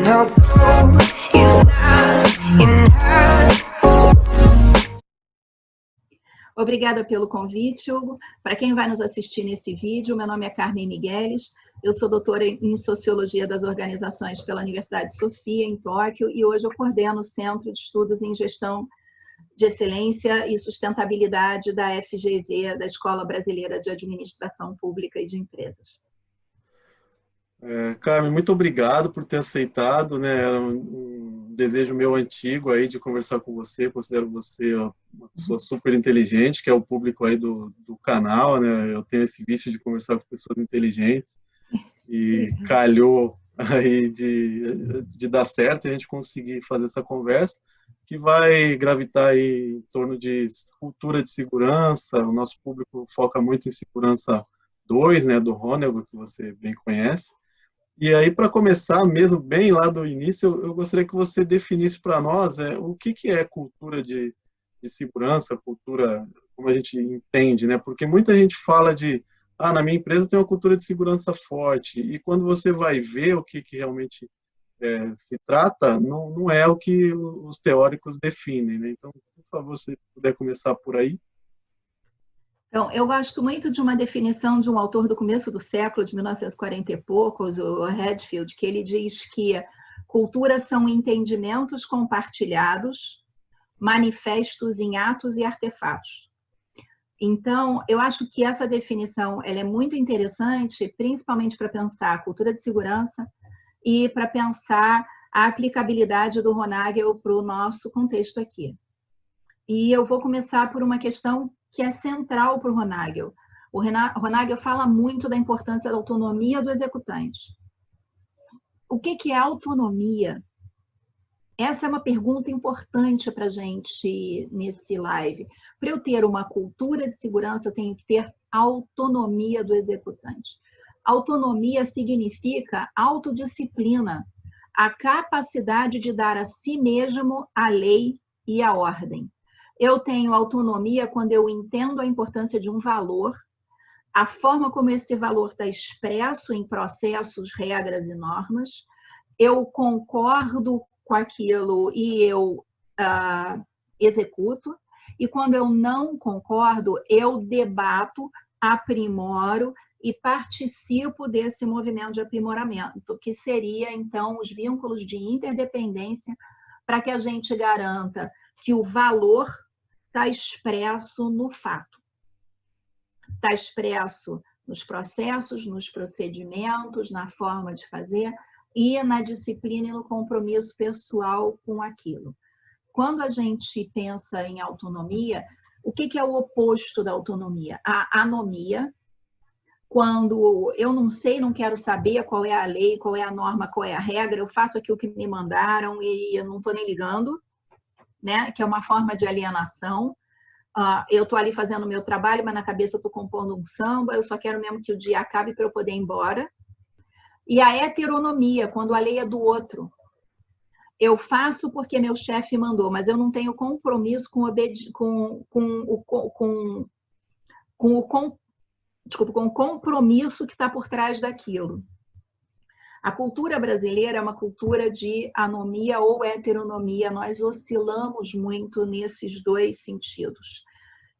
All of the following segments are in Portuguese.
although it's not enough. Obrigada pelo convite, Hugo. Para quem vai nos assistir nesse vídeo, meu nome é Carmen Migueles, eu sou doutora em Sociologia das Organizações pela Universidade de Sofia, em Tóquio, e hoje eu coordeno o Centro de Estudos em Gestão de Excelência e Sustentabilidade da FGV, da Escola Brasileira de Administração Pública e de Empresas. Carmen, muito obrigado por ter aceitado, né? Era um desejo meu antigo aí de conversar com você. Considero você uma pessoa super inteligente, que é o público aí do canal, né? Eu tenho esse vício de conversar com pessoas inteligentes e calhou aí de dar certo e a gente conseguir fazer essa conversa, que vai gravitar aí em torno de cultura de segurança. O nosso público foca muito em segurança 2, né, do Honegger, que você bem conhece. E aí, para começar mesmo bem lá do início, eu gostaria que você definisse para nós o que é cultura de segurança, cultura, como a gente entende, né? Porque muita gente fala na minha empresa tem uma cultura de segurança forte, e quando você vai ver o que realmente se trata, não é o que os teóricos definem, né? Então, por favor, se puder começar por aí. Então, eu gosto muito de uma definição de um autor do começo do século, de 1940 e poucos, o Redfield, que ele diz que cultura são entendimentos compartilhados, manifestos em atos e artefatos. Então, eu acho que essa definição ela é muito interessante, principalmente para pensar a cultura de segurança e para pensar a aplicabilidade do Honegger para o nosso contexto aqui. E eu vou começar por uma questão que é central para o Honegger. O Honegger fala muito da importância da autonomia do executante. O que é autonomia? Essa é uma pergunta importante para a gente nesse live. Para eu ter uma cultura de segurança, eu tenho que ter autonomia do executante. Autonomia significa autodisciplina, a capacidade de dar a si mesmo a lei e a ordem. Eu tenho autonomia quando eu entendo a importância de um valor, a forma como esse valor está expresso em processos, regras e normas, eu concordo com aquilo e eu executo, e quando eu não concordo, eu debato, aprimoro e participo desse movimento de aprimoramento, que seria, então, os vínculos de interdependência para que a gente garanta que o valor está expresso no fato. Está expresso nos processos, nos procedimentos, na forma de fazer e na disciplina e no compromisso pessoal com aquilo. Quando a gente pensa em autonomia, o que é o oposto da autonomia? A anomia, quando eu não sei, não quero saber qual é a lei, qual é a norma, qual é a regra, eu faço aquilo que me mandaram e eu não estou nem ligando, né? Que é uma forma de alienação. Eu estou ali fazendo o meu trabalho, mas na cabeça eu estou compondo um samba, eu só quero mesmo que o dia acabe para eu poder ir embora. E a heteronomia, quando a lei é do outro. Eu faço porque meu chefe mandou, mas eu não tenho compromisso com o compromisso que está por trás daquilo. A cultura brasileira é uma cultura de anomia ou heteronomia, nós oscilamos muito nesses dois sentidos.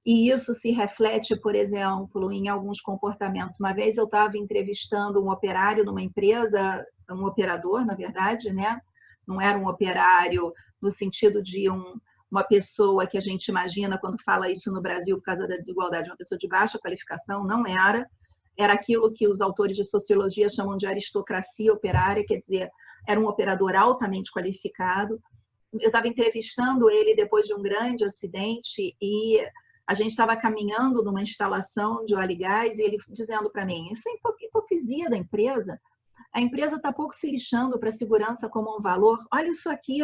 E isso se reflete, por exemplo, em alguns comportamentos. Uma vez eu estava entrevistando um operário numa empresa, um operador, na verdade, né? Não era um operário no sentido de uma pessoa que a gente imagina quando fala isso no Brasil por causa da desigualdade, uma pessoa de baixa qualificação, não era. Era aquilo que os autores de sociologia chamam de aristocracia operária, quer dizer, era um operador altamente qualificado. Eu estava entrevistando ele depois de um grande acidente e a gente estava caminhando numa instalação de óleo e gás e ele dizendo para mim, isso é hipocrisia da empresa. A empresa está pouco se lixando para a segurança como um valor. Olha isso aqui,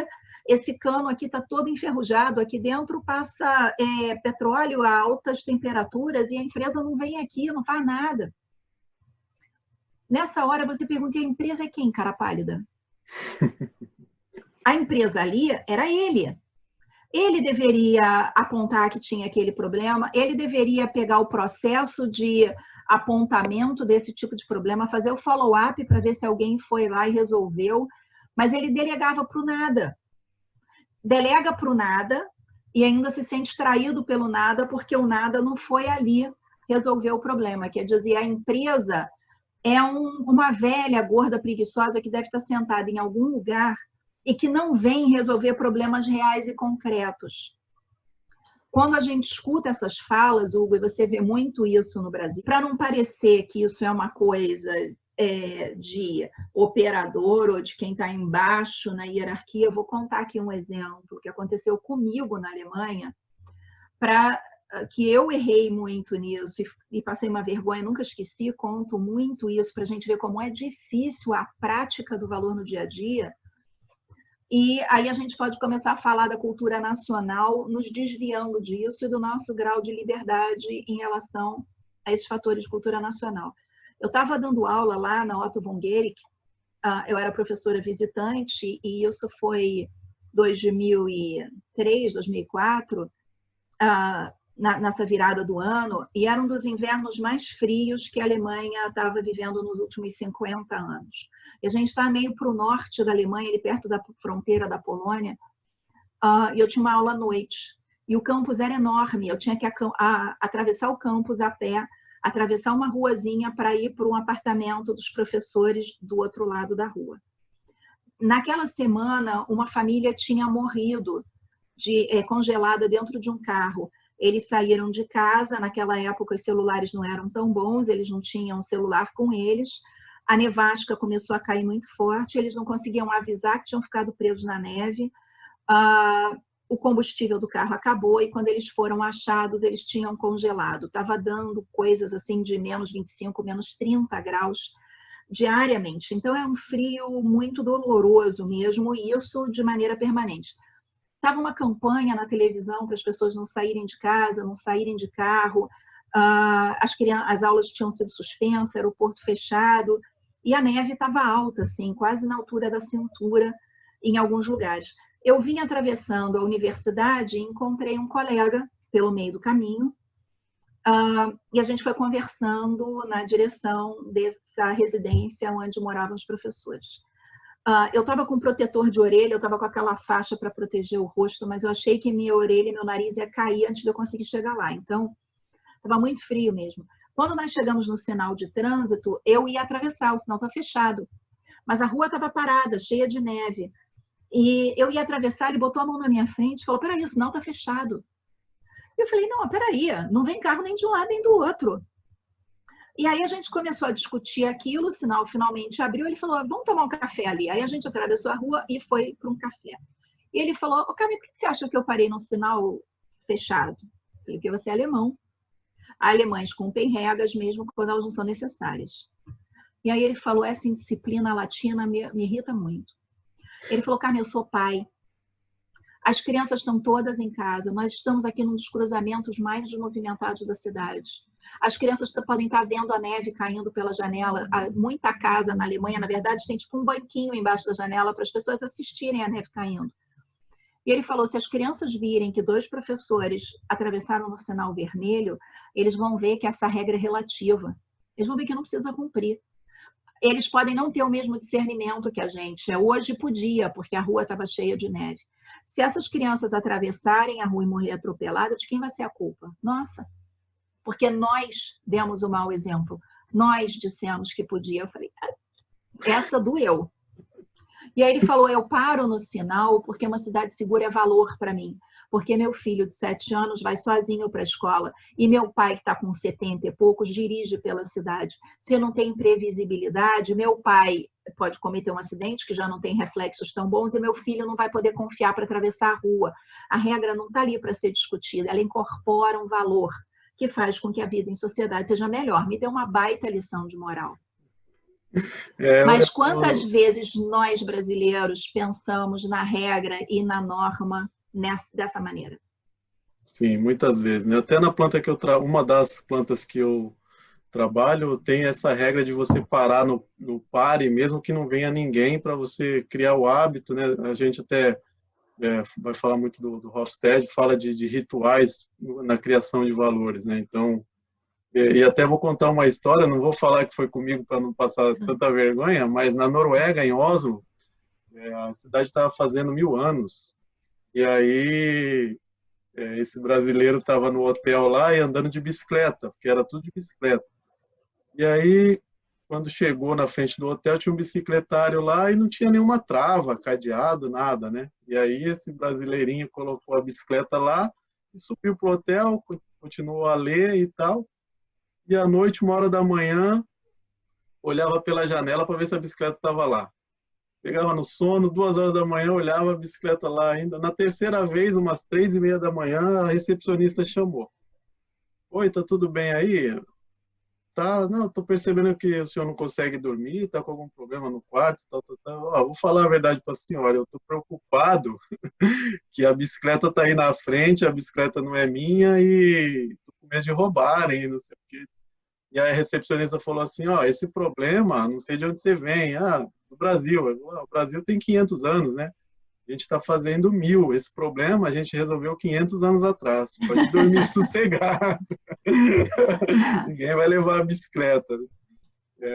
esse cano aqui está todo enferrujado, aqui dentro passa petróleo a altas temperaturas e a empresa não vem aqui, não faz nada. Nessa hora você pergunta, a empresa é quem, cara pálida? A empresa ali era ele. Ele deveria apontar que tinha aquele problema, ele deveria pegar o processo de apontamento desse tipo de problema, fazer o follow-up para ver se alguém foi lá e resolveu, mas ele delegava para o nada. Delega para o nada e ainda se sente traído pelo nada, porque o nada não foi ali resolver o problema. Quer dizer, a empresa é uma velha, gorda, preguiçosa que deve estar sentada em algum lugar e que não vem resolver problemas reais e concretos. Quando a gente escuta essas falas, Hugo, e você vê muito isso no Brasil, para não parecer que isso é uma coisa de operador ou de quem está embaixo na hierarquia, eu vou contar aqui um exemplo que aconteceu comigo na Alemanha, que eu errei muito nisso e passei uma vergonha, nunca esqueci, conto muito isso para a gente ver como é difícil a prática do valor no dia a dia. E aí a gente pode começar a falar da cultura nacional, nos desviando disso e do nosso grau de liberdade em relação a esses fatores de cultura nacional. Eu estava dando aula lá na Otto von Guericke, eu era professora visitante, e isso foi 2003, 2004, nessa virada do ano, e era um dos invernos mais frios que a Alemanha estava vivendo nos últimos 50 anos. E a gente está meio para o norte da Alemanha, ali perto da fronteira da Polônia, e eu tinha uma aula à noite. E o campus era enorme, eu tinha que atravessar o campus a pé, atravessar uma ruazinha para ir para um apartamento dos professores do outro lado da rua. Naquela semana, uma família tinha morrido congelada dentro de um carro. Eles saíram de casa, naquela época os celulares não eram tão bons, eles não tinham celular com eles, a nevasca começou a cair muito forte, eles não conseguiam avisar que tinham ficado presos na neve, o combustível do carro acabou e quando eles foram achados, eles tinham congelado. Estava dando coisas assim de menos 25, menos 30 graus diariamente. Então, é um frio muito doloroso mesmo, e isso de maneira permanente. Estava uma campanha na televisão para as pessoas não saírem de casa, não saírem de carro, as aulas tinham sido suspensas, aeroporto fechado, e a neve estava alta, assim, quase na altura da cintura em alguns lugares. Eu vim atravessando a universidade e encontrei um colega pelo meio do caminho, e a gente foi conversando na direção dessa residência onde moravam os professores. Eu estava com protetor de orelha, eu estava com aquela faixa para proteger o rosto, mas eu achei que minha orelha e meu nariz ia cair antes de eu conseguir chegar lá. Então, estava muito frio mesmo. Quando nós chegamos no sinal de trânsito, eu ia atravessar, o sinal estava fechado. Mas a rua estava parada, cheia de neve. E eu ia atravessar, ele botou a mão na minha frente e falou, peraí, o sinal está fechado. Eu falei, não, peraí, não vem carro nem de um lado nem do outro. E aí a gente começou a discutir aquilo, o sinal finalmente abriu, ele falou, vamos tomar um café ali. Aí a gente atravessou a rua e foi para um café. E ele falou, ô Camila, por que você acha que eu parei num sinal fechado? Eu falei, porque você é alemão. Alemães cumprem regras mesmo quando elas não são necessárias. E aí ele falou, essa indisciplina latina me irrita muito. Ele falou, Camila, eu sou pai. As crianças estão todas em casa. Nós estamos aqui num dos cruzamentos mais movimentados da cidade. As crianças podem estar vendo a neve caindo pela janela. Muita casa na Alemanha, na verdade, tem tipo um banquinho embaixo da janela para as pessoas assistirem a neve caindo. E ele falou, se as crianças virem que 2 professores atravessaram no sinal vermelho, eles vão ver que essa regra é relativa. Eles vão ver que não precisa cumprir. Eles podem não ter o mesmo discernimento que a gente. Hoje podia, porque a rua estava cheia de neve. Se essas crianças atravessarem a rua e morrer atropeladas, de quem vai ser a culpa? Nossa. Porque nós demos o mau exemplo. Nós dissemos que podia. Eu falei, essa doeu. E aí ele falou, eu paro no sinal porque uma cidade segura é valor para mim. Porque meu filho de 7 anos vai sozinho para a escola e meu pai, que está com 70 e poucos, dirige pela cidade. Se não tem previsibilidade, meu pai pode cometer um acidente que já não tem reflexos tão bons e meu filho não vai poder confiar para atravessar a rua. A regra não está ali para ser discutida, ela incorpora um valor que faz com que a vida em sociedade seja melhor. Me deu uma baita lição de moral. Mas quantas vezes nós brasileiros pensamos na regra e na norma dessa maneira? Sim, muitas vezes, né? Até na planta que eu uma das plantas que eu trabalho tem essa regra de você parar no pare, mesmo que não venha ninguém, para você criar o hábito, né? A gente até vai falar muito do Hofstede, fala de rituais na criação de valores, né? Então, e até vou contar uma história, não vou falar que foi comigo para não passar tanta vergonha, mas na Noruega, em Oslo, A cidade estava fazendo 1000 anos. E aí, esse brasileiro estava no hotel lá e andando de bicicleta, porque era tudo de bicicleta. E aí, quando chegou na frente do hotel, tinha um bicicletário lá e não tinha nenhuma trava, cadeado, nada, né? E aí, esse brasileirinho colocou a bicicleta lá e subiu pro hotel, continuou a ler e tal. E à noite, 1 hora da manhã, olhava pela janela para ver se a bicicleta estava lá. Pegava no sono, 2 horas da manhã, olhava a bicicleta lá ainda. Na terceira vez, umas 3h30 da manhã, a recepcionista chamou. Oi, tá tudo bem aí? Tá, não, tô percebendo que o senhor não consegue dormir, tá com algum problema no quarto, tal, tal, tal. Ó, vou falar a verdade para a senhora, eu tô preocupado que a bicicleta tá aí na frente, a bicicleta não é minha e tô com medo de roubarem, não sei o quê. E aí a recepcionista falou assim, ó, esse problema, não sei de onde você vem, do Brasil. O Brasil tem 500 anos, né? A gente está fazendo 1000. Esse problema a gente resolveu 500 anos atrás. Pode dormir sossegado. Ninguém vai levar a bicicleta.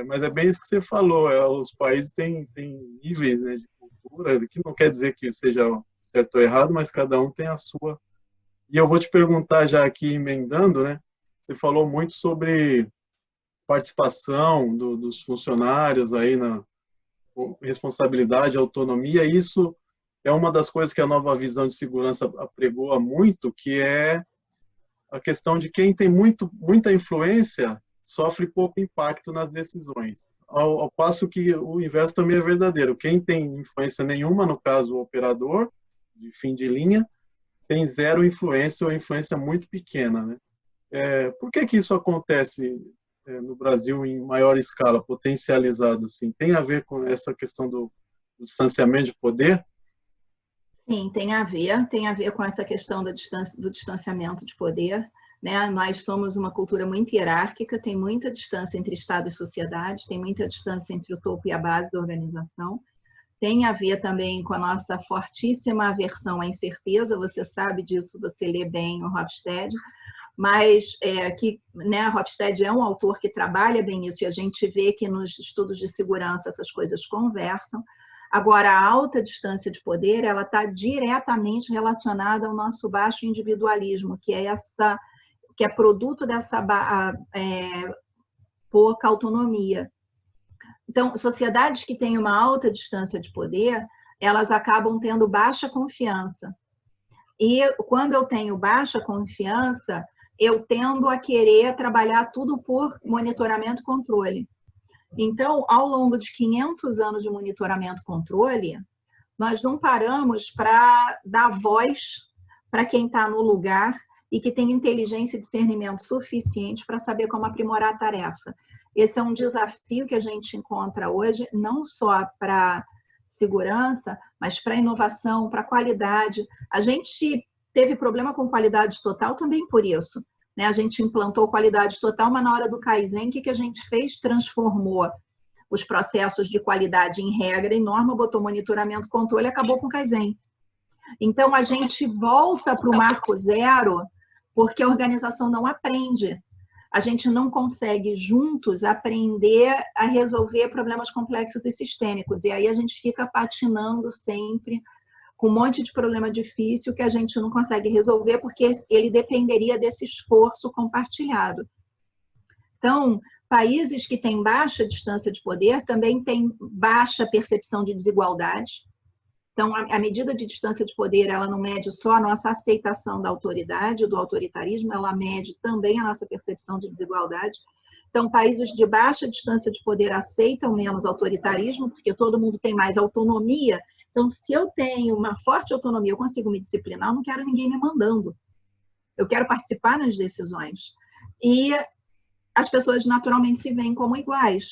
Mas é bem isso que você falou. Os países têm níveis, né, de cultura, que não quer dizer que seja certo ou errado, mas cada um tem a sua. E eu vou te perguntar já aqui, emendando, né? Você falou muito sobre participação dos funcionários aí na responsabilidade, autonomia. Isso é uma das coisas que a nova visão de segurança apregoa muito, que é a questão de quem tem muita influência sofre pouco impacto nas decisões. Ao passo que o inverso também é verdadeiro. Quem tem influência nenhuma, no caso o operador, de fim de linha, tem zero influência ou influência muito pequena, né? Por que isso acontece no Brasil em maior escala, potencializado assim? Tem a ver com essa questão do distanciamento de poder? Sim, tem a ver com essa questão do distanciamento de poder, né? Nós somos uma cultura muito hierárquica, tem muita distância entre Estado e sociedade, tem muita distância entre o topo e a base da organização. Tem a ver também com a nossa fortíssima aversão à incerteza, você sabe disso, você lê bem o Hofstede, mas né, Hofstede é um autor que trabalha bem isso, e a gente vê que nos estudos de segurança essas coisas conversam. Agora, a alta distância de poder, ela está diretamente relacionada ao nosso baixo individualismo, que é produto dessa pouca autonomia. Então, sociedades que têm uma alta distância de poder, elas acabam tendo baixa confiança. E quando eu tenho baixa confiança, eu tendo a querer trabalhar tudo por monitoramento e controle. Então, ao longo de 500 anos de monitoramento e controle, nós não paramos para dar voz para quem está no lugar e que tem inteligência e discernimento suficiente para saber como aprimorar a tarefa. Esse é um desafio que a gente encontra hoje, não só para segurança, mas para inovação, para qualidade. A gente teve problema com qualidade total também por isso. Né? A gente implantou qualidade total, mas na hora do Kaizen, o que a gente fez? Transformou os processos de qualidade em regra e norma, botou monitoramento, controle e acabou com o Kaizen. Então, a gente volta para o marco zero porque a organização não aprende. A gente não consegue juntos aprender a resolver problemas complexos e sistêmicos. E aí a gente fica patinando sempre com um monte de problema difícil que a gente não consegue resolver porque ele dependeria desse esforço compartilhado. Então, países que têm baixa distância de poder também têm baixa percepção de desigualdade. Então, a medida de distância de poder, ela não mede só a nossa aceitação da autoridade, do autoritarismo, ela mede também a nossa percepção de desigualdade. Então, países de baixa distância de poder aceitam menos autoritarismo, porque todo mundo tem mais autonomia. Então, se eu tenho uma forte autonomia, eu consigo me disciplinar, eu não quero ninguém me mandando. Eu quero participar nas decisões. E as pessoas naturalmente se veem como iguais.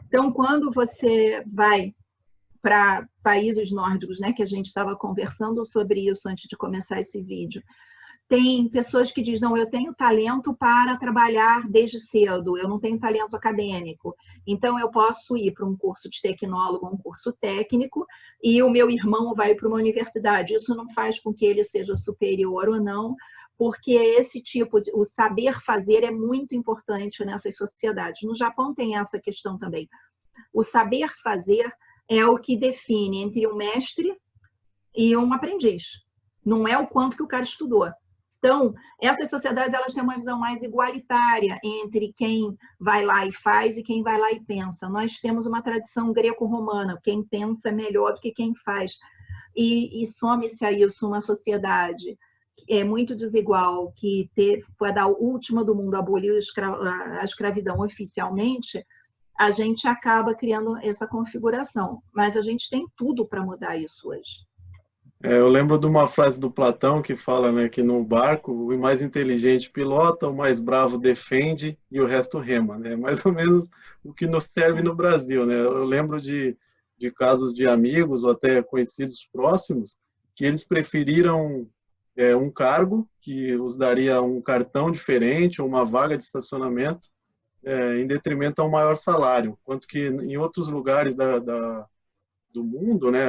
Então, quando você vai para países nórdicos, né, que a gente estava conversando sobre isso antes de começar esse vídeo, tem pessoas que dizem, não, eu tenho talento para trabalhar desde cedo, eu não tenho talento acadêmico, então eu posso ir para um curso de tecnólogo, um curso técnico, e o meu irmão vai para uma universidade. Isso não faz com que ele seja superior ou não, porque esse tipo o saber fazer é muito importante nessas sociedades. No Japão tem essa questão também. O saber fazer é o que define entre um mestre e um aprendiz. Não é o quanto que o cara estudou. Então, essas sociedades elas têm uma visão mais igualitária entre quem vai lá e faz e quem vai lá e pensa. Nós temos uma tradição greco-romana, quem pensa é melhor do que quem faz. E some-se a isso uma sociedade muito desigual, que foi a última do mundo, aboliu a escravidão oficialmente, a gente acaba criando essa configuração. Mas a gente tem tudo para mudar isso hoje. Eu lembro de uma frase do Platão que fala, né, que no barco o mais inteligente pilota, o mais bravo defende e o resto rema, né? Mais ou menos o que nos serve no Brasil, né? Eu lembro de casos de amigos ou até conhecidos próximos que eles preferiram um cargo que os daria um cartão diferente ou uma vaga de estacionamento em detrimento a um maior salário, quanto que em outros lugares do mundo, né,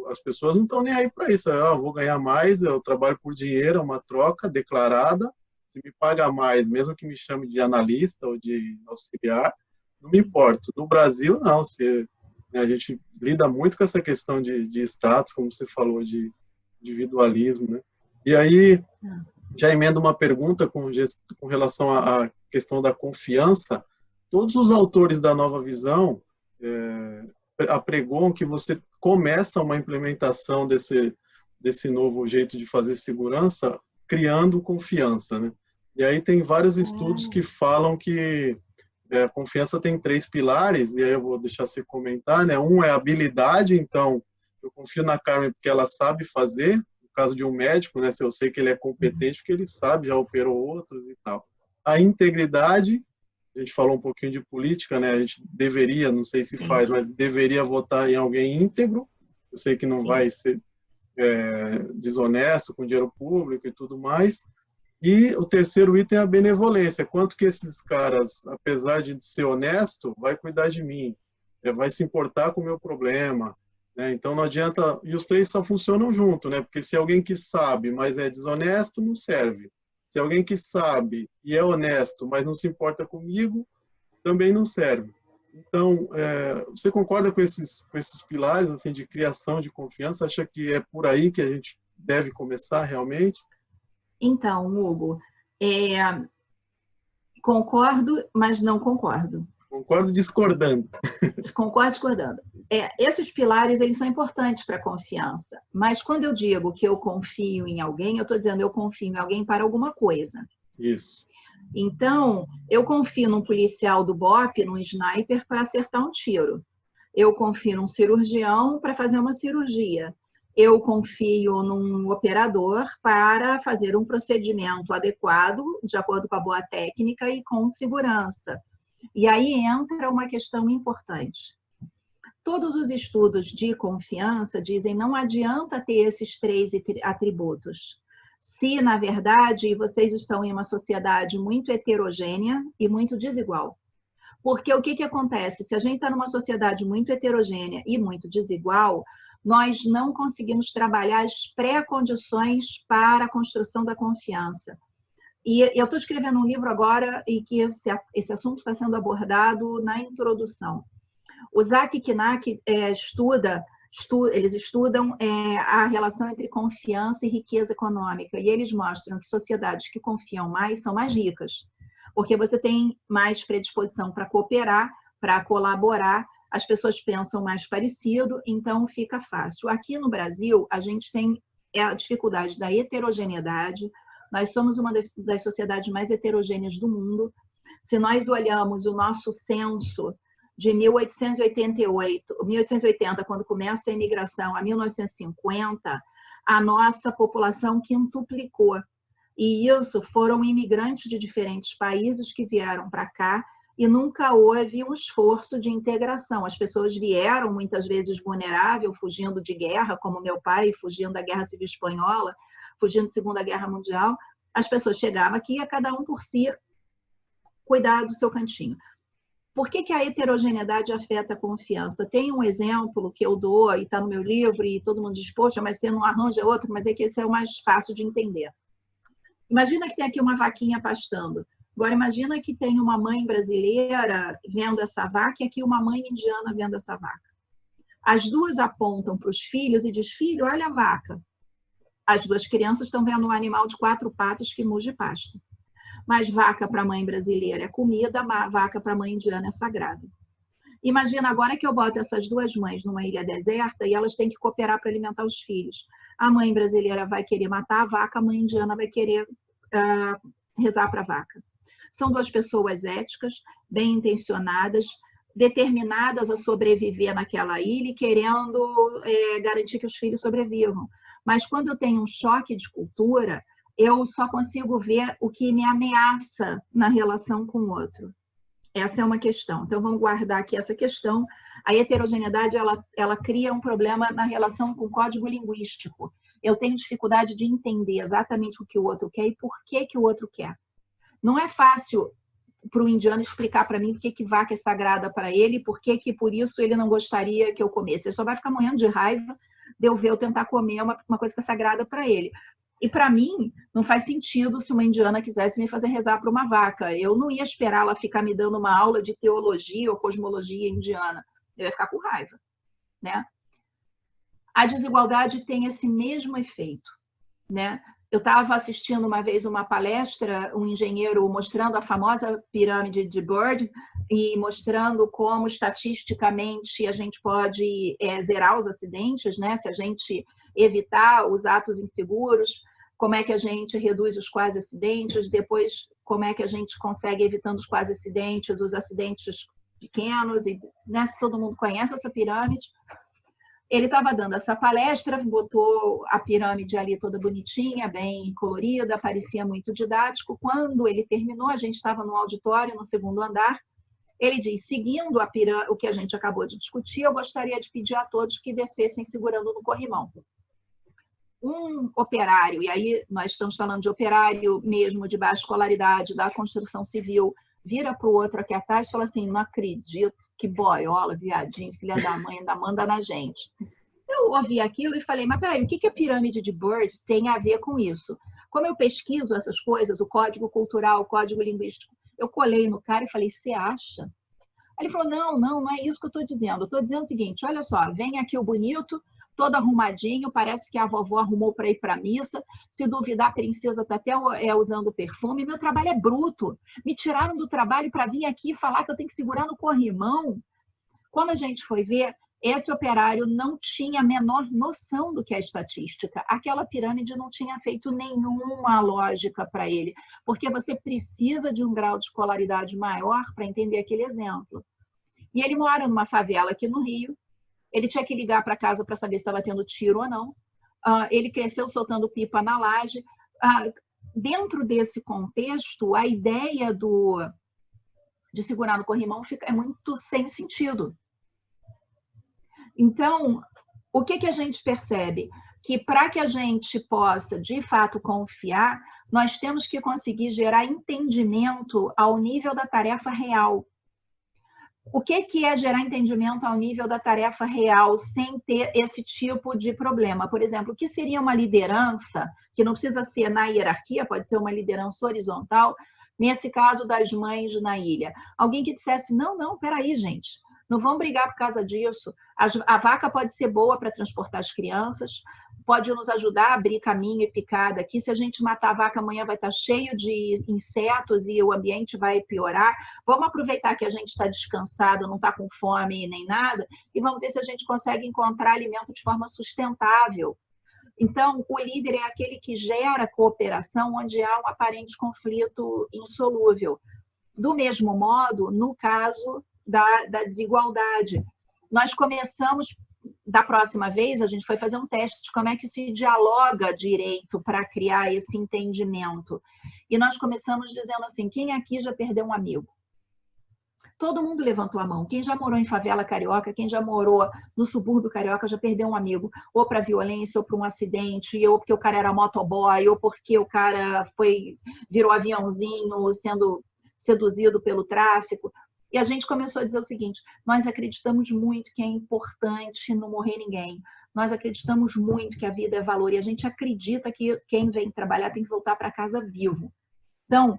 as pessoas não estão nem aí para isso. Vou ganhar mais, eu trabalho por dinheiro, é uma troca declarada, se me paga mais, mesmo que me chame de analista ou de auxiliar, não me importo. No Brasil, não, a gente lida muito com essa questão de status, como você falou, de individualismo, né? E aí, já emendo uma pergunta com relação à questão da confiança. Todos os autores da Nova Visão apregoam que você começa uma implementação desse novo jeito de fazer segurança criando confiança, né? E aí tem vários estudos que falam que a confiança tem 3 pilares, e aí eu vou deixar você comentar, né? Um é a habilidade, então eu confio na Carmen porque ela sabe fazer, no caso de um médico, né? Se eu sei que ele é competente porque ele sabe, já operou outros e tal. A integridade, a gente falou um pouquinho de política, né? A gente deveria, não sei se faz, mas deveria votar em alguém íntegro. Eu sei que não vai ser desonesto com dinheiro público e tudo mais. E o terceiro item é a benevolência. Quanto que esses caras, apesar de ser honesto, vai cuidar de mim, vai se importar com o meu problema, né? Então não adianta. E os 3 só funcionam junto, né? Porque se alguém que sabe, mas é desonesto, não serve. Se alguém que sabe e é honesto, mas não se importa comigo, também não serve. Então, você concorda com esses pilares assim, de criação de confiança? Acha que é por aí que a gente deve começar realmente? Então, Hugo, concordo, mas não concordo. Concordo discordando. Concordo discordando. Esses pilares eles são importantes para a confiança, mas quando eu digo que eu confio em alguém, eu estou dizendo eu confio em alguém para alguma coisa. Isso. Então, eu confio num policial do BOP, num sniper, para acertar um tiro. Eu confio num cirurgião para fazer uma cirurgia. Eu confio num operador para fazer um procedimento adequado, de acordo com a boa técnica e com segurança. E aí entra uma questão importante. Todos os estudos de confiança dizem que não adianta ter esses 3 atributos. Se, na verdade, vocês estão em uma sociedade muito heterogênea e muito desigual. Porque o que acontece? Se a gente está numa sociedade muito heterogênea e muito desigual, nós não conseguimos trabalhar as pré-condições para a construção da confiança. E eu estou escrevendo um livro agora e que esse assunto está sendo abordado na introdução. O Zach Knack eles estudam a relação entre confiança e riqueza econômica, e eles mostram que sociedades que confiam mais são mais ricas, porque você tem mais predisposição para cooperar, para colaborar, as pessoas pensam mais parecido, então fica fácil. Aqui no Brasil, a gente tem a dificuldade da heterogeneidade, nós somos uma das sociedades mais heterogêneas do mundo. Se nós olhamos o nosso censo de 1880, quando começa a imigração, a 1950, a nossa população quintuplicou. E isso foram imigrantes de diferentes países que vieram para cá e nunca houve um esforço de integração. As pessoas vieram, muitas vezes vulnerável, fugindo de guerra, como meu pai, fugindo da Guerra Civil Espanhola, fugindo da Segunda Guerra Mundial. As pessoas chegavam aqui e ia cada um por si cuidar do seu cantinho. Por que a heterogeneidade afeta a confiança? Tem um exemplo que eu dou, e está no meu livro, e todo mundo diz, poxa, mas você não arranja outro, mas é que esse é o mais fácil de entender. Imagina que tem aqui uma vaquinha pastando. Agora, imagina que tem uma mãe brasileira vendo essa vaca e aqui uma mãe indiana vendo essa vaca. As duas apontam para os filhos e diz: filho, olha a vaca. As duas crianças estão vendo um animal de 4 patas que muge pasto. Mas vaca para a mãe brasileira é comida, vaca para a mãe indiana é sagrado. Imagina agora que eu boto essas duas mães numa ilha deserta e elas têm que cooperar para alimentar os filhos. A mãe brasileira vai querer matar a vaca, a mãe indiana vai querer rezar para a vaca. São duas pessoas éticas, bem intencionadas, determinadas a sobreviver naquela ilha e querendo garantir que os filhos sobrevivam. Mas quando eu tenho um choque de cultura, eu só consigo ver o que me ameaça na relação com o outro. Essa é uma questão. Então, vamos guardar aqui essa questão. A heterogeneidade, ela cria um problema na relação com o código linguístico. Eu tenho dificuldade de entender exatamente o que o outro quer e por que o outro quer. Não é fácil para o indiano explicar para mim por que vaca é sagrada para ele e por que por isso ele não gostaria que eu comesse. Ele só vai ficar morrendo de raiva de eu ver eu tentar comer uma coisa que é sagrada para ele. E para mim, não faz sentido se uma indiana quisesse me fazer rezar para uma vaca. Eu não ia esperar ela ficar me dando uma aula de teologia ou cosmologia indiana. Eu ia ficar com raiva, né? A desigualdade tem esse mesmo efeito, né? Eu estava assistindo uma vez uma palestra, um engenheiro mostrando a famosa pirâmide de Bird e mostrando como estatisticamente a gente pode zerar os acidentes, né? Se a gente evitar os atos inseguros, como é que a gente reduz os quase acidentes, depois como é que a gente consegue, evitando os quase acidentes, os acidentes pequenos, e né, todo mundo conhece essa pirâmide. Ele estava dando essa palestra, botou a pirâmide ali toda bonitinha, bem colorida, parecia muito didático. Quando ele terminou, a gente estava no auditório, no segundo andar, ele diz: seguindo o que a gente acabou de discutir, eu gostaria de pedir a todos que descessem segurando no corrimão. Um operário, e aí nós estamos falando de operário mesmo de baixa escolaridade, da construção civil, vira para o outro aqui atrás e fala assim: não acredito, que boiola, viadinho, filha da mãe, ainda manda na gente. Eu ouvi aquilo e falei: mas peraí, o que a pirâmide de Bird tem a ver com isso? Como eu pesquiso essas coisas, o código cultural, o código linguístico, eu colei no cara e falei: você acha? Aí ele falou: não é isso que eu estou dizendo. Eu estou dizendo o seguinte: olha só, vem aqui o bonito, todo arrumadinho, parece que a vovó arrumou para ir para a missa. Se duvidar, a princesa está até usando perfume. Meu trabalho é bruto. Me tiraram do trabalho para vir aqui falar que eu tenho que segurar no corrimão. Quando a gente foi ver, esse operário não tinha a menor noção do que é estatística. Aquela pirâmide não tinha feito nenhuma lógica para ele, porque você precisa de um grau de escolaridade maior para entender aquele exemplo. E ele mora numa favela aqui no Rio. Ele tinha que ligar para casa para saber se estava tendo tiro ou não. Ele cresceu soltando pipa na laje. Dentro desse contexto, a ideia de segurar no corrimão é muito sem sentido. Então, o que a gente percebe? Que para que a gente possa, de fato, confiar, nós temos que conseguir gerar entendimento ao nível da tarefa real. O que é gerar entendimento ao nível da tarefa real sem ter esse tipo de problema? Por exemplo, o que seria uma liderança, que não precisa ser na hierarquia, pode ser uma liderança horizontal, nesse caso das mães na ilha? Alguém que dissesse: não, peraí, gente, não vamos brigar por causa disso. A vaca pode ser boa para transportar as crianças, pode nos ajudar a abrir caminho e picada aqui. Se a gente matar a vaca, amanhã vai estar cheio de insetos e o ambiente vai piorar. Vamos aproveitar que a gente está descansado, não está com fome nem nada, e vamos ver se a gente consegue encontrar alimento de forma sustentável. Então, o líder é aquele que gera cooperação onde há um aparente conflito insolúvel. Do mesmo modo, no caso da desigualdade, nós começamos, da próxima vez, a gente foi fazer um teste de como é que se dialoga direito para criar esse entendimento. E nós começamos dizendo assim: quem aqui já perdeu um amigo? Todo mundo levantou a mão. Quem já morou em favela carioca, quem já morou no subúrbio carioca já perdeu um amigo, ou para violência, ou para um acidente, ou porque o cara era motoboy, ou porque o cara virou aviãozinho sendo seduzido pelo tráfico. E a gente começou a dizer o seguinte: nós acreditamos muito que é importante não morrer ninguém. Nós acreditamos muito que a vida é valor. E a gente acredita que quem vem trabalhar tem que voltar para casa vivo. Então,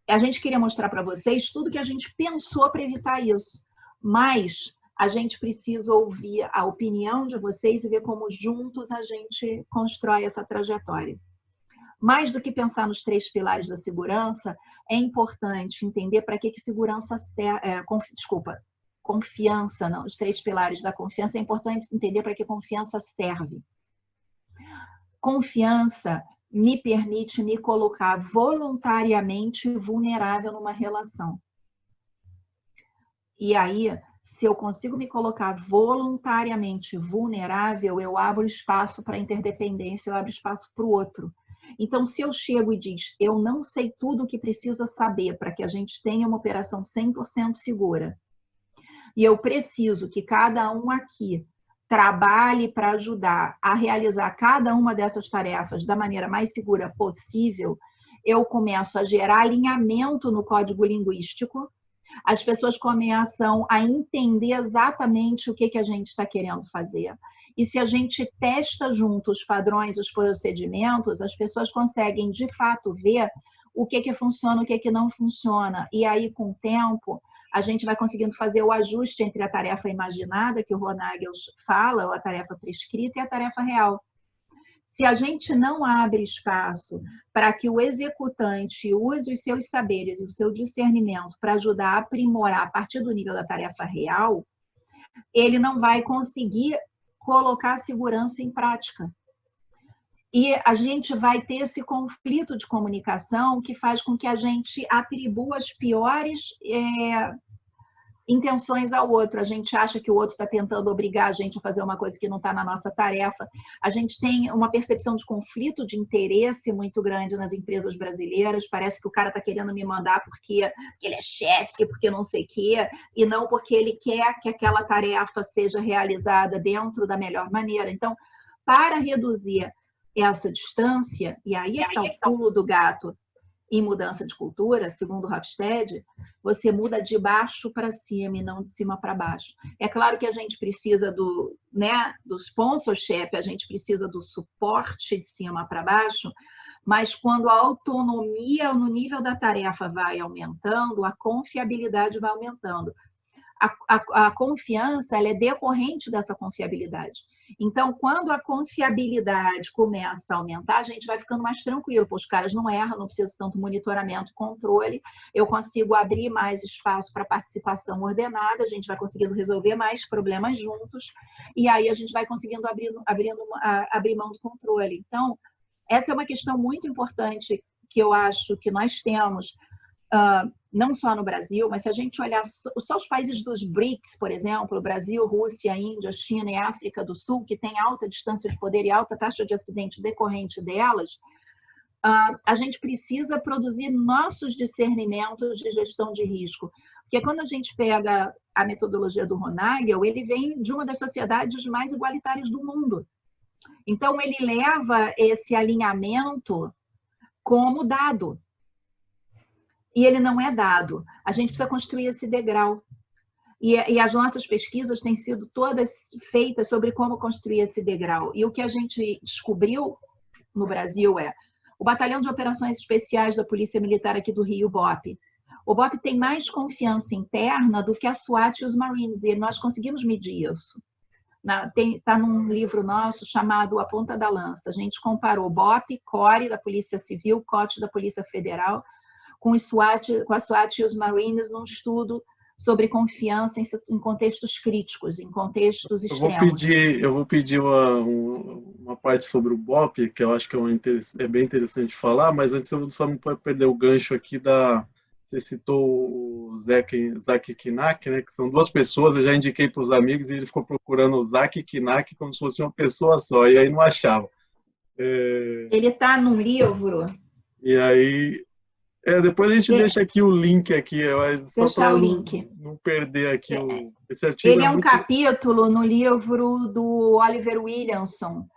a gente queria mostrar para vocês tudo que a gente pensou para evitar isso. Mas a gente precisa ouvir a opinião de vocês e ver como juntos a gente constrói essa trajetória. Mais do que pensar nos 3 pilares da segurança, é importante entender para que segurança serve. Confiança, não, os 3 pilares da confiança, é importante entender para que confiança serve. Confiança me permite me colocar voluntariamente vulnerável numa relação. E aí, se eu consigo me colocar voluntariamente vulnerável, eu abro espaço para interdependência, eu abro espaço para o outro. Então, se eu chego e diz, eu não sei tudo o que precisa saber para que a gente tenha uma operação 100% segura, e eu preciso que cada um aqui trabalhe para ajudar a realizar cada uma dessas tarefas da maneira mais segura possível, eu começo a gerar alinhamento no código linguístico, as pessoas começam a entender exatamente o que a gente está querendo fazer. E se a gente testa junto os padrões, os procedimentos, as pessoas conseguem, de fato, ver o que funciona, o que não funciona. E aí, com o tempo, a gente vai conseguindo fazer o ajuste entre a tarefa imaginada, que o Ron Nagels fala, ou a tarefa prescrita, e a tarefa real. Se a gente não abre espaço para que o executante use os seus saberes e o seu discernimento para ajudar a aprimorar a partir do nível da tarefa real, ele não vai conseguir colocar a segurança em prática. E a gente vai ter esse conflito de comunicação que faz com que a gente atribua as piores intenções ao outro. A gente acha que o outro está tentando obrigar a gente a fazer uma coisa que não está na nossa tarefa. A gente tem uma percepção de conflito de interesse muito grande nas empresas brasileiras. Parece que o cara está querendo me mandar porque ele é chefe, porque não sei o quê, e não porque ele quer que aquela tarefa seja realizada dentro da melhor maneira. Então, para reduzir essa distância, e aí está o pulo do gato em mudança de cultura, segundo o Hofstede, você muda de baixo para cima e não de cima para baixo. É claro que a gente precisa do sponsorship, a gente precisa do suporte de cima para baixo, mas quando a autonomia no nível da tarefa vai aumentando, a confiabilidade vai aumentando. A confiança ela é decorrente dessa confiabilidade. Então, quando a confiabilidade começa a aumentar, a gente vai ficando mais tranquilo, porque os caras não erram, não precisa tanto monitoramento, controle, eu consigo abrir mais espaço para participação ordenada, a gente vai conseguindo resolver mais problemas juntos, e aí a gente vai conseguindo abrir mão do controle. Então, essa é uma questão muito importante que eu acho que nós temos, não só no Brasil, mas se a gente olhar só os países dos BRICS, por exemplo, Brasil, Rússia, Índia, China e África do Sul, que têm alta distância de poder e alta taxa de acidente decorrente delas, a gente precisa produzir nossos discernimentos de gestão de risco. Porque quando a gente pega a metodologia do Ron Nagel, ele vem de uma das sociedades mais igualitárias do mundo. Então, ele leva esse alinhamento como dado. E ele não é dado. A gente precisa construir esse degrau. E as nossas pesquisas têm sido todas feitas sobre como construir esse degrau. E o que a gente descobriu no Brasil é o Batalhão de Operações Especiais da Polícia Militar aqui do Rio, o BOP. O BOP tem mais confiança interna do que a SWAT e os Marines, e nós conseguimos medir isso. Está num livro nosso chamado A Ponta da Lança. A gente comparou BOP, CORE da Polícia Civil, COT da Polícia Federal, com a SWAT e os Marines num estudo sobre confiança em contextos críticos, em contextos extremos. Eu vou pedir uma parte sobre o BOP, que eu acho que é bem interessante falar, mas antes eu só não pode perder o gancho aqui você citou o Zaki Kinak, né, que são 2 pessoas, eu já indiquei para os amigos e ele ficou procurando o Zaki Kinak como se fosse uma pessoa só, e aí não achava. Ele está num livro. E aí... depois a gente deixa aqui o link aqui, só para não perder aqui esse artigo. Ele é um capítulo no livro do Oliver Williamson.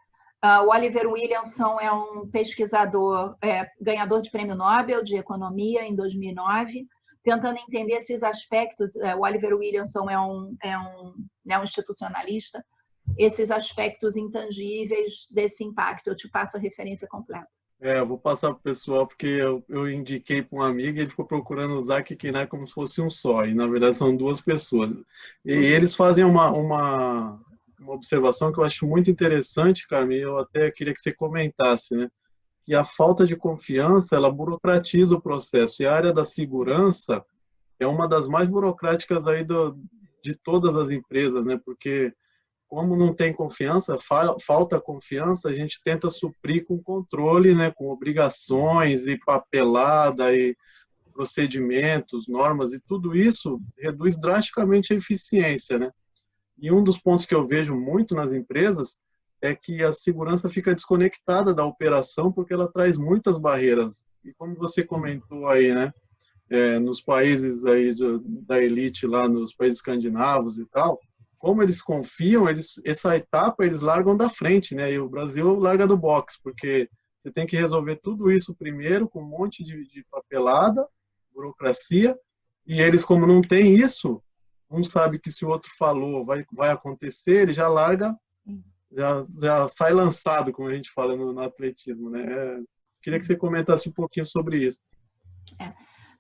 O Oliver Williamson é um pesquisador, ganhador de Prêmio Nobel de Economia em 2009, tentando entender esses aspectos. O Oliver Williamson é um institucionalista, esses aspectos intangíveis desse impacto. Eu te passo a referência completa. Eu vou passar para o pessoal, porque eu indiquei para um amigo e ele ficou procurando usar Kikinai como se fosse um só, e na verdade são duas pessoas. E eles fazem uma observação que eu acho muito interessante, Carmen, e eu até queria que você comentasse, né? Que a falta de confiança, ela burocratiza o processo, e a área da segurança é uma das mais burocráticas aí de todas as empresas, né? Porque como não tem confiança, falta confiança, a gente tenta suprir com controle, né, com obrigações e papelada e procedimentos, normas, e tudo isso reduz drasticamente a eficiência, né? E um dos pontos que eu vejo muito nas empresas é que a segurança fica desconectada da operação porque ela traz muitas barreiras. E como você comentou aí, né, nos países aí da elite lá, nos países escandinavos e tal, como eles confiam, essa etapa eles largam da frente, né? E o Brasil larga do box, porque você tem que resolver tudo isso primeiro com um monte de papelada, burocracia, e eles, como não tem isso, um sabe que se o outro falou vai acontecer, ele já larga, já sai lançado, como a gente fala no atletismo, né? Queria que você comentasse um pouquinho sobre isso.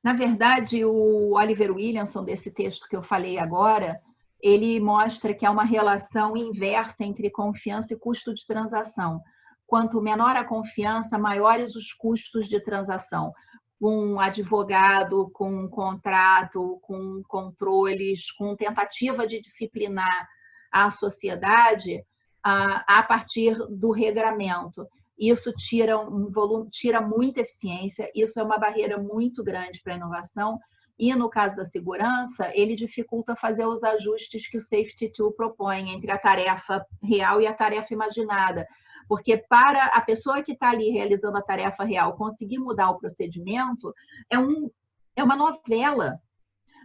Na verdade, o Oliver Williamson, desse texto que eu falei agora, ele mostra que há uma relação inversa entre confiança e custo de transação. Quanto menor a confiança, maiores os custos de transação. Com um advogado, com um contrato, com controles, com tentativa de disciplinar a sociedade a partir do regramento. Isso tira um volume, tira muita eficiência, isso é uma barreira muito grande para a inovação. E no caso da segurança, ele dificulta fazer os ajustes que o Safety Tool propõe entre a tarefa real e a tarefa imaginada. Porque para a pessoa que está ali realizando a tarefa real conseguir mudar o procedimento, é uma novela.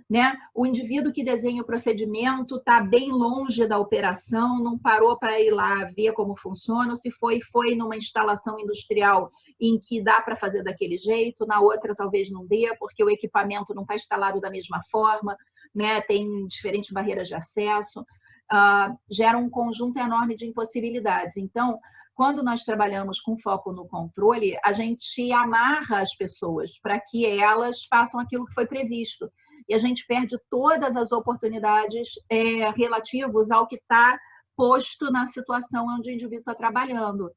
Né? O indivíduo que desenha o procedimento está bem longe da operação, não parou para ir lá ver como funciona, ou se foi numa instalação industrial em que dá para fazer daquele jeito, na outra talvez não dê, porque o equipamento não está instalado da mesma forma, né? Tem diferentes barreiras de acesso, gera um conjunto enorme de impossibilidades. Então, quando nós trabalhamos com foco no controle, a gente amarra as pessoas para que elas façam aquilo que foi previsto. E a gente perde todas as oportunidades relativas ao que está posto na situação onde o indivíduo está trabalhando.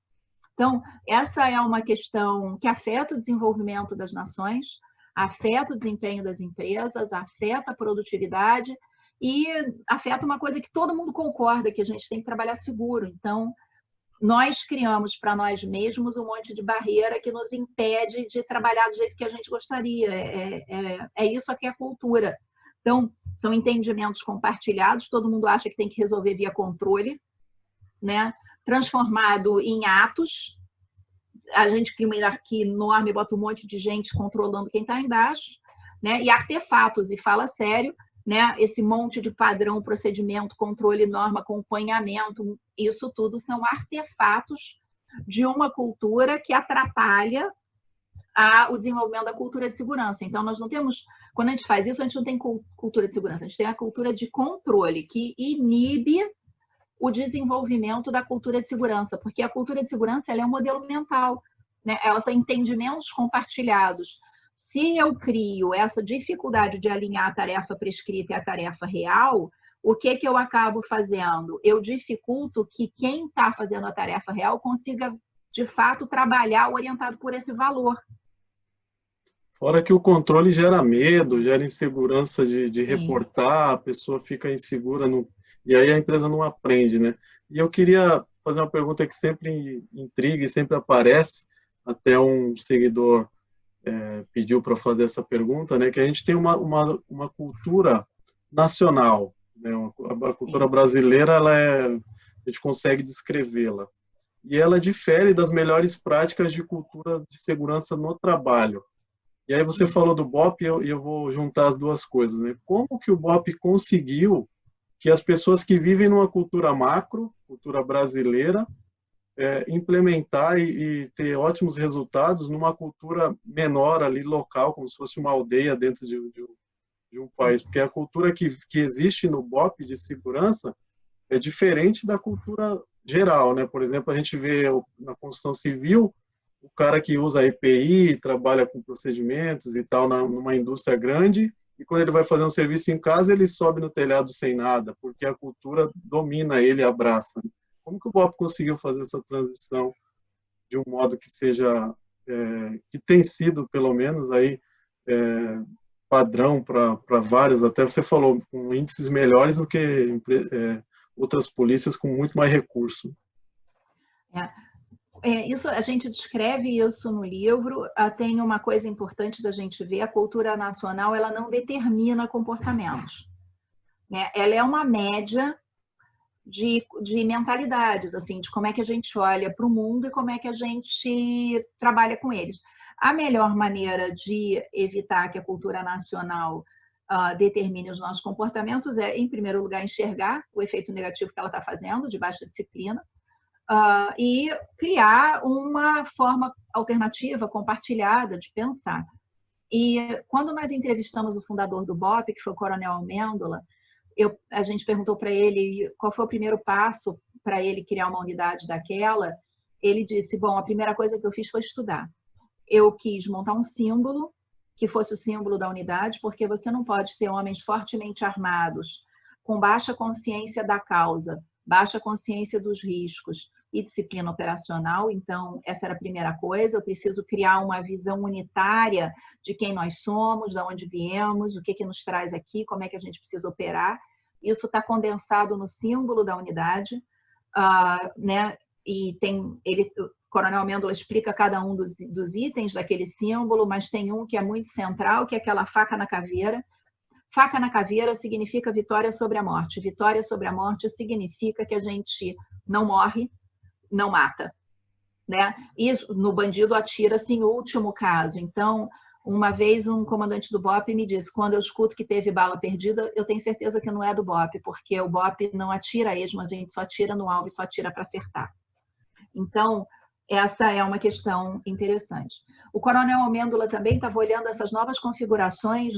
Então, essa é uma questão que afeta o desenvolvimento das nações, afeta o desempenho das empresas, afeta a produtividade e afeta uma coisa que todo mundo concorda, que a gente tem que trabalhar seguro. Então, nós criamos para nós mesmos um monte de barreira que nos impede de trabalhar do jeito que a gente gostaria. É isso aqui é cultura. Então, são entendimentos compartilhados, todo mundo acha que tem que resolver via controle, né? Transformado em atos. A gente cria uma hierarquia enorme, bota um monte de gente controlando quem está embaixo, né? E artefatos, e fala sério, né? Esse monte de padrão, procedimento, controle, norma, acompanhamento, isso tudo são artefatos de uma cultura que atrapalha o desenvolvimento da cultura de segurança. Então, nós não temos, quando a gente faz isso, a gente não tem cultura de segurança, a gente tem a cultura de controle, que inibe o desenvolvimento da cultura de segurança, porque a cultura de segurança ela é um modelo mental, né? Ela são entendimentos compartilhados. Se eu crio essa dificuldade de alinhar a tarefa prescrita e a tarefa real, o que eu acabo fazendo? Eu dificulto que quem está fazendo a tarefa real consiga, de fato, trabalhar orientado por esse valor. Fora que o controle gera medo, gera insegurança de reportar, a pessoa fica insegura, e aí a empresa não aprende, né? E eu queria fazer uma pergunta que sempre intriga e sempre aparece, até um seguidor pediu para fazer essa pergunta, né? Que a gente tem uma cultura nacional, né? A cultura brasileira, a gente consegue descrevê-la. E ela difere das melhores práticas de cultura de segurança no trabalho. E aí você falou do BOP e eu vou juntar as duas coisas, né? Como que o BOP conseguiu que as pessoas que vivem numa cultura macro, cultura brasileira, implementar e ter ótimos resultados numa cultura menor ali, local, como se fosse uma aldeia dentro de um país? Porque a cultura que existe no BOP de segurança é diferente da cultura geral, né? Por exemplo, a gente vê na construção civil o cara que usa EPI, trabalha com procedimentos e tal numa indústria grande, e quando ele vai fazer um serviço em casa, ele sobe no telhado sem nada, porque a cultura domina ele, abraça. Como que o Bob conseguiu fazer essa transição de um modo que seja, que tem sido, pelo menos, aí, padrão para vários, até você falou, com índices melhores do que outras polícias com muito mais recurso. Isso, a gente descreve isso no livro. Tem uma coisa importante da gente ver: a cultura nacional, ela não determina comportamentos, né? Ela é uma média de mentalidades, assim, de como é que a gente olha para o mundo e como é que a gente trabalha com eles. A melhor maneira de evitar que a cultura nacional determine os nossos comportamentos é, em primeiro lugar, enxergar o efeito negativo que ela está fazendo, de baixa disciplina, e criar uma forma alternativa, compartilhada de pensar. E quando nós entrevistamos o fundador do BOP, que foi o Coronel Amêndola, a gente perguntou para ele qual foi o primeiro passo para ele criar uma unidade daquela. Ele disse: bom, a primeira coisa que eu fiz foi estudar. Eu quis montar um símbolo que fosse o símbolo da unidade, porque você não pode ter homens fortemente armados, com baixa consciência da causa, baixa consciência dos riscos e disciplina operacional. Então, essa era a primeira coisa. Eu preciso criar uma visão unitária de quem nós somos, de onde viemos, o que nos traz aqui, como é que a gente precisa operar. Isso está condensado no símbolo da unidade, né? E o Coronel Amêndola explica cada um dos itens daquele símbolo, mas tem um que é muito central, que é aquela faca na caveira. Faca na caveira significa vitória sobre a morte. Vitória sobre a morte significa que a gente não morre, não mata, né? E no bandido atira-se em último caso. Então, uma vez um comandante do BOP me disse: quando eu escuto que teve bala perdida, eu tenho certeza que não é do BOP, porque o BOP não atira a esmo, a gente só atira no alvo e só atira para acertar. Então, essa é uma questão interessante. O Coronel Amêndola também estava olhando essas novas configurações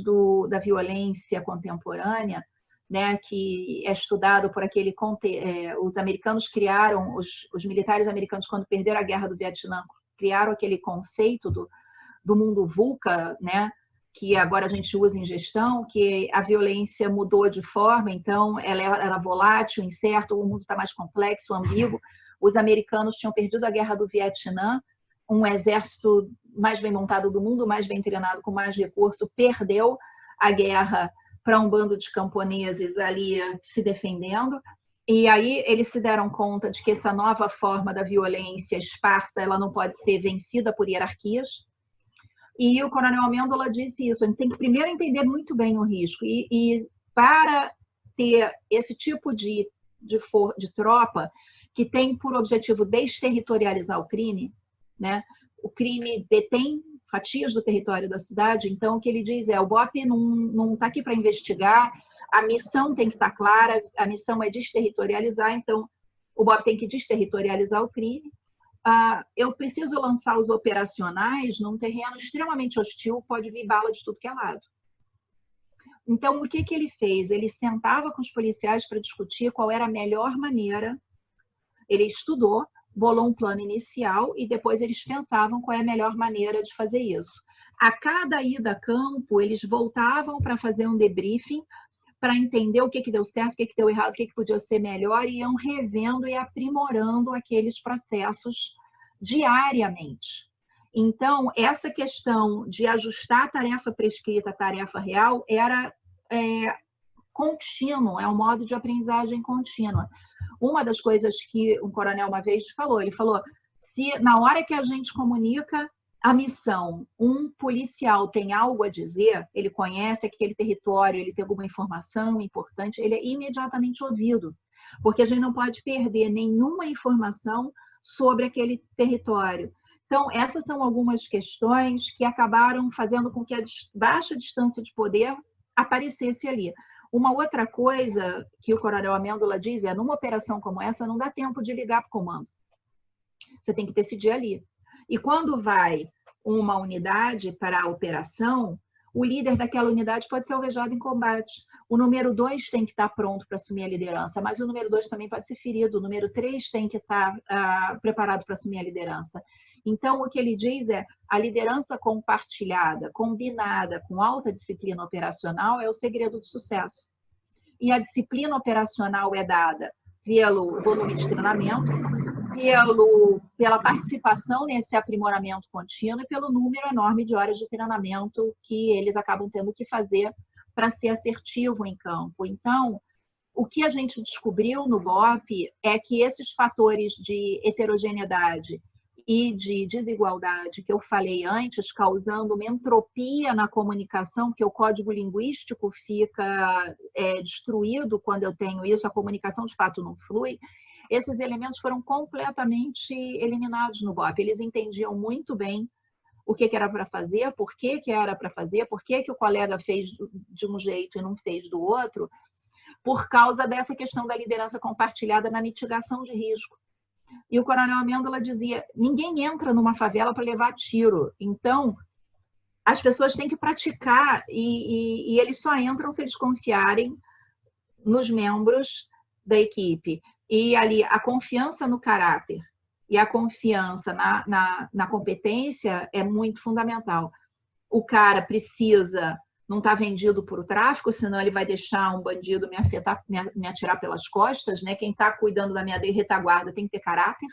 da violência contemporânea, né, que é estudado por aquele... os americanos criaram, os militares americanos, quando perderam a guerra do Vietnã, criaram aquele conceito do mundo VUCA, né, que agora a gente usa em gestão, que a violência mudou de forma, então ela era volátil, incerta, o mundo está mais complexo, ambíguo. Os americanos tinham perdido a guerra do Vietnã, um exército mais bem montado do mundo, mais bem treinado, com mais recurso, perdeu a guerra para um bando de camponeses ali se defendendo. E aí eles se deram conta de que essa nova forma da violência esparsa, ela não pode ser vencida por hierarquias. E o Coronel Amêndola disse isso: a gente tem que primeiro entender muito bem o risco. E para ter esse tipo de tropa que tem por objetivo desterritorializar o crime, né? O crime detém fatias do território da cidade, então o que ele diz é: o BOP não está aqui para investigar, a missão tem que estar clara, a missão é desterritorializar, então o BOP tem que desterritorializar o crime. Eu preciso lançar os operacionais num terreno extremamente hostil, pode vir bala de tudo que é lado. Então, o que ele fez? Ele sentava com os policiais para discutir qual era a melhor maneira. Ele estudou, bolou um plano inicial e depois eles pensavam qual é a melhor maneira de fazer isso. A cada ida a campo, eles voltavam para fazer um debriefing, para entender o que deu certo, o que deu errado, o que podia ser melhor, e iam revendo e aprimorando aqueles processos diariamente. Então, essa questão de ajustar a tarefa prescrita à tarefa real era contínuo, é um modo de aprendizagem contínua. Uma das coisas que um coronel uma vez falou, ele falou: se na hora que a gente comunica a missão, um policial tem algo a dizer, ele conhece aquele território, ele tem alguma informação importante, ele é imediatamente ouvido, porque a gente não pode perder nenhuma informação sobre aquele território. Então, essas são algumas questões que acabaram fazendo com que a baixa distância de poder aparecesse ali. Uma outra coisa que o Coronel Amêndola diz é: numa operação como essa, não dá tempo de ligar para o comando. Você tem que decidir ali. E quando vai uma unidade para a operação, o líder daquela unidade pode ser alvejado em combate. O número 2 tem que estar pronto para assumir a liderança, mas o número 2 também pode ser ferido. O número 3 tem que estar preparado para assumir a liderança. Então, o que ele diz é a liderança compartilhada, combinada com alta disciplina operacional é o segredo do sucesso. E a disciplina operacional é dada pelo volume de treinamento, pela participação nesse aprimoramento contínuo e pelo número enorme de horas de treinamento que eles acabam tendo que fazer para ser assertivo em campo. Então, o que a gente descobriu no BOP é que esses fatores de heterogeneidade e de desigualdade que eu falei antes, causando uma entropia na comunicação, porque o código linguístico fica destruído quando eu tenho isso, a comunicação de fato não flui, esses elementos foram completamente eliminados no BOP. Eles entendiam muito bem o que era para fazer, por que era para fazer, por que o colega fez de um jeito e não fez do outro, por causa dessa questão da liderança compartilhada na mitigação de risco. E o Coronel Amêndola dizia, ninguém entra numa favela para levar tiro, então as pessoas têm que praticar e eles só entram se eles confiarem nos membros da equipe. E ali a confiança no caráter e a confiança na competência é muito fundamental. O cara precisa não estar vendido por o tráfico, senão ele vai deixar um bandido me atirar pelas costas, né? Quem está cuidando da minha retaguarda tem que ter caráter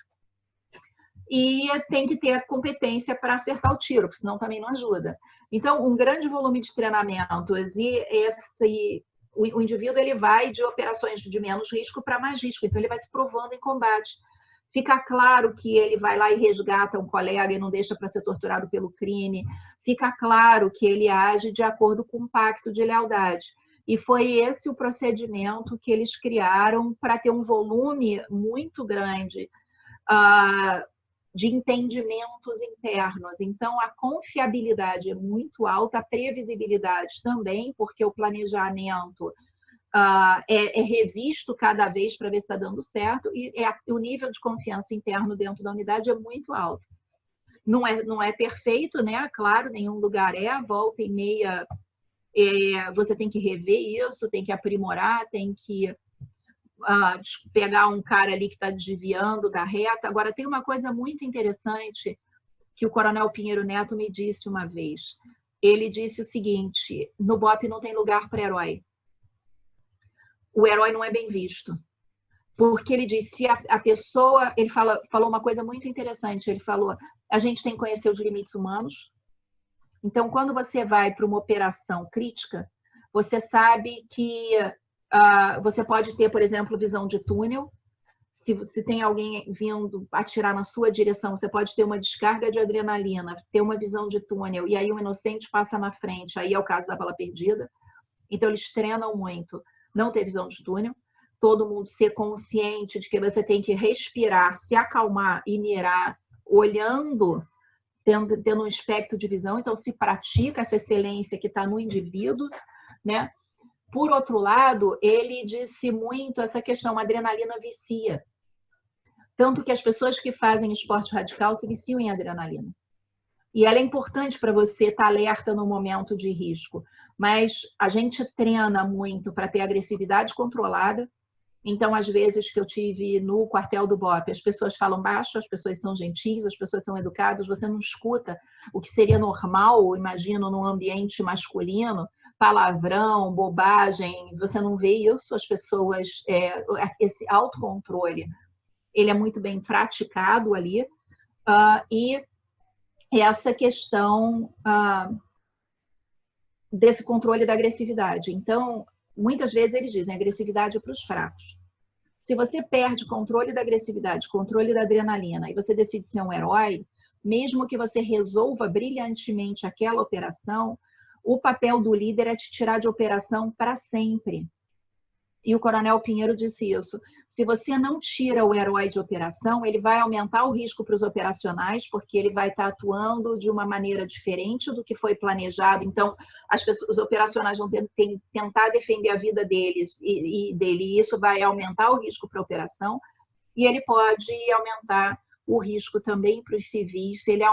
e tem que ter competência para acertar o tiro, porque senão também não ajuda. Então, um grande volume de treinamentos e o indivíduo ele vai de operações de menos risco para mais risco, então ele vai se provando em combate. Fica claro que ele vai lá e resgata um colega e não deixa para ser torturado pelo crime. Fica claro que ele age de acordo com um pacto de lealdade. E foi esse o procedimento que eles criaram para ter um volume muito grande de entendimentos internos. Então, a confiabilidade é muito alta, a previsibilidade também, porque o planejamento é revisto cada vez para ver se está dando certo, e o nível de confiança interno dentro da unidade é muito alto. Não é perfeito, né? Claro, nenhum lugar volta e meia, você tem que rever isso, tem que aprimorar, tem que pegar um cara ali que está desviando da reta. Agora, tem uma coisa muito interessante que o Coronel Pinheiro Neto me disse uma vez. Ele disse o seguinte, no BOP não tem lugar para herói. O herói não é bem visto. Porque ele disse, a pessoa, ele falou uma coisa muito interessante, ele falou, a gente tem que conhecer os limites humanos. Então, quando você vai para uma operação crítica, você sabe que você pode ter, por exemplo, visão de túnel. Se tem alguém vindo atirar na sua direção, você pode ter uma descarga de adrenalina, ter uma visão de túnel, e aí um inocente passa na frente, aí é o caso da bala perdida. Então, eles treinam muito. Não ter visão de túnel, todo mundo ser consciente de que você tem que respirar, se acalmar e mirar, olhando, tendo um espectro de visão. Então, se pratica essa excelência que está no indivíduo, né? Por outro lado, ele disse muito essa questão, a adrenalina vicia. Tanto que as pessoas que fazem esporte radical se viciam em adrenalina. E ela é importante para você estar alerta no momento de risco. Mas a gente treina muito para ter agressividade controlada. Então, às vezes que eu tive no quartel do BOP, as pessoas falam baixo, as pessoas são gentis, as pessoas são educadas, você não escuta o que seria normal, imagino, num ambiente masculino, palavrão, bobagem, você não vê isso, as pessoas, esse autocontrole, ele é muito bem praticado ali, e essa questão desse controle da agressividade. Então, muitas vezes eles dizem agressividade é para os fracos. Se você perde controle da agressividade, controle da adrenalina, e você decide ser um herói, mesmo que você resolva brilhantemente aquela operação, o papel do líder é te tirar de operação para sempre. E o Coronel Pinheiro disse isso. Se você não tira o herói de operação, ele vai aumentar o risco para os operacionais, porque ele vai estar atuando de uma maneira diferente do que foi planejado. Então, os operacionais vão tentar defender a vida deles e isso vai aumentar o risco para a operação. E ele pode aumentar o risco também para os civis se ele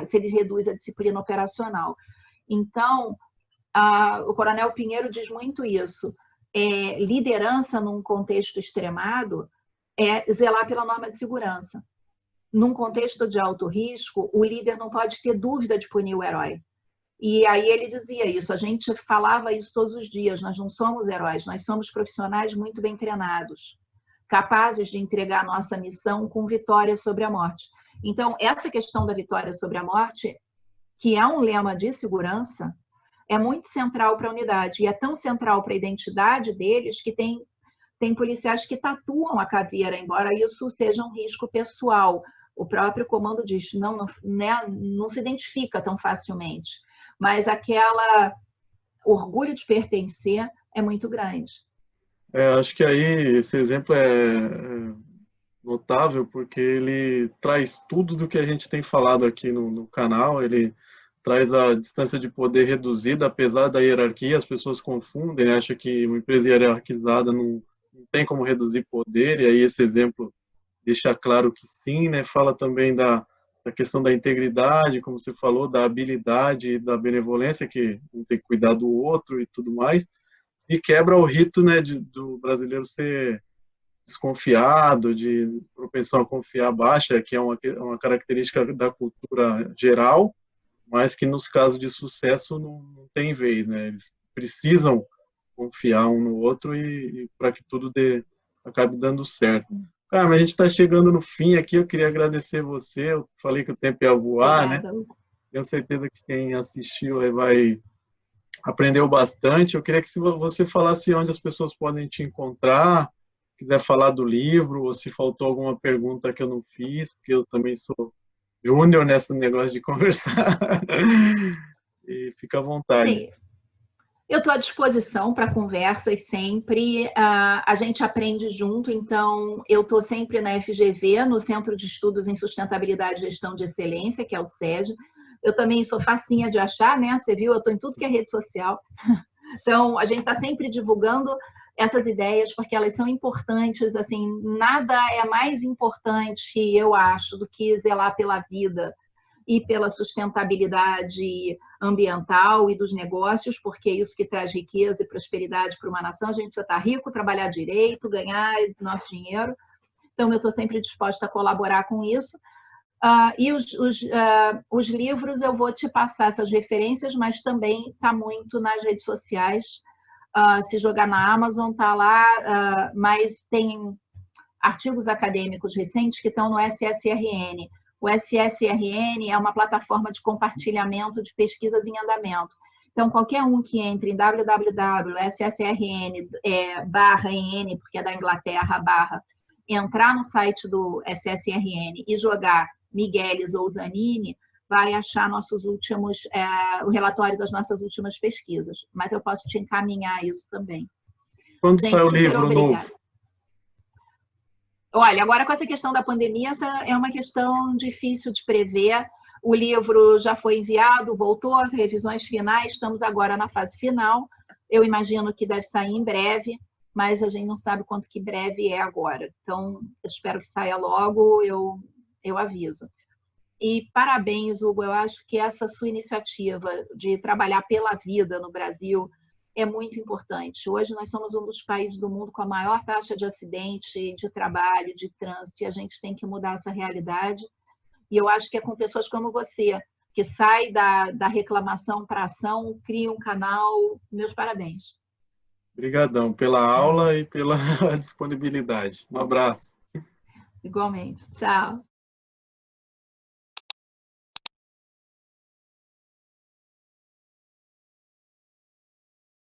se ele reduz a disciplina operacional. Então, o Coronel Pinheiro diz muito isso. Liderança num contexto extremado é zelar pela norma de segurança. num contexto de alto risco, o líder não pode ter dúvida de punir o herói. E aí ele dizia isso, a gente falava isso todos os dias, nós não somos heróis, nós somos profissionais muito bem treinados, capazes de entregar a nossa missão com vitória sobre a morte. Então, essa questão da vitória sobre a morte, que é um lema de segurança, é muito central para a unidade, e é tão central para a identidade deles que tem policiais que tatuam a caveira, embora isso seja um risco pessoal. O próprio comando diz, não se identifica tão facilmente, mas aquela orgulho de pertencer é muito grande. Acho que aí esse exemplo é notável porque ele traz tudo do que a gente tem falado aqui no canal, ele traz a distância de poder reduzida, apesar da hierarquia, as pessoas confundem, né? Acham que uma empresa hierarquizada não tem como reduzir poder, e aí esse exemplo deixa claro que sim, né? Fala também da questão da integridade, como você falou, da habilidade e da benevolência, que um tem que cuidar do outro e tudo mais, e quebra o rito, né, do brasileiro ser desconfiado, de propensão a confiar baixa, que é uma característica da cultura geral, mas que nos casos de sucesso não tem vez, né? Eles precisam confiar um no outro e para que tudo acabe dando certo. Cara, mas a gente está chegando no fim aqui, eu queria agradecer você, eu falei que o tempo ia voar, né? Obrigada. Tenho certeza que quem assistiu aí aprendeu bastante. Eu queria que você falasse onde as pessoas podem te encontrar, quiser falar do livro, ou se faltou alguma pergunta que eu não fiz, porque eu também sou júnior nesse negócio de conversar. E fica à vontade. Sim, eu estou à disposição para conversas sempre. A gente aprende junto, então eu estou sempre na FGV, no Centro de Estudos em Sustentabilidade e Gestão de Excelência, que é o SEGE. Eu também sou facinha de achar, né? Você viu, eu estou em tudo que é rede social. Então, a gente está sempre divulgando essas ideias, porque elas são importantes. Assim, nada é mais importante, eu acho, do que zelar pela vida e pela sustentabilidade ambiental e dos negócios, porque é isso que traz riqueza e prosperidade para uma nação. A gente precisa estar rico, trabalhar direito, ganhar nosso dinheiro. Então, eu estou sempre disposta a colaborar com isso. E os livros, eu vou te passar essas referências, mas também está muito nas redes sociais. Se jogar na Amazon, está lá, mas tem artigos acadêmicos recentes que estão no SSRN. O SSRN é uma plataforma de compartilhamento de pesquisas em andamento. Então, qualquer um que entre em www.ssrn/en, porque é da Inglaterra, entrar no site do SSRN e jogar Miguelis ou Zanini, vai achar o relatório das nossas últimas pesquisas. Mas eu posso te encaminhar isso também. Quando sai o livro novo? Olha, agora com essa questão da pandemia, essa é uma questão difícil de prever. O livro já foi enviado, voltou às revisões finais, estamos agora na fase final. Eu imagino que deve sair em breve, mas a gente não sabe quanto que breve é agora. Então, eu espero que saia logo, eu aviso. E parabéns, Hugo, eu acho que essa sua iniciativa de trabalhar pela vida no Brasil é muito importante. Hoje nós somos um dos países do mundo com a maior taxa de acidente, de trabalho, de trânsito, e a gente tem que mudar essa realidade. E eu acho que é com pessoas como você, que sai da reclamação para a ação, cria um canal. Meus parabéns. Obrigadão pela aula e pela disponibilidade. Um abraço. Igualmente. Tchau.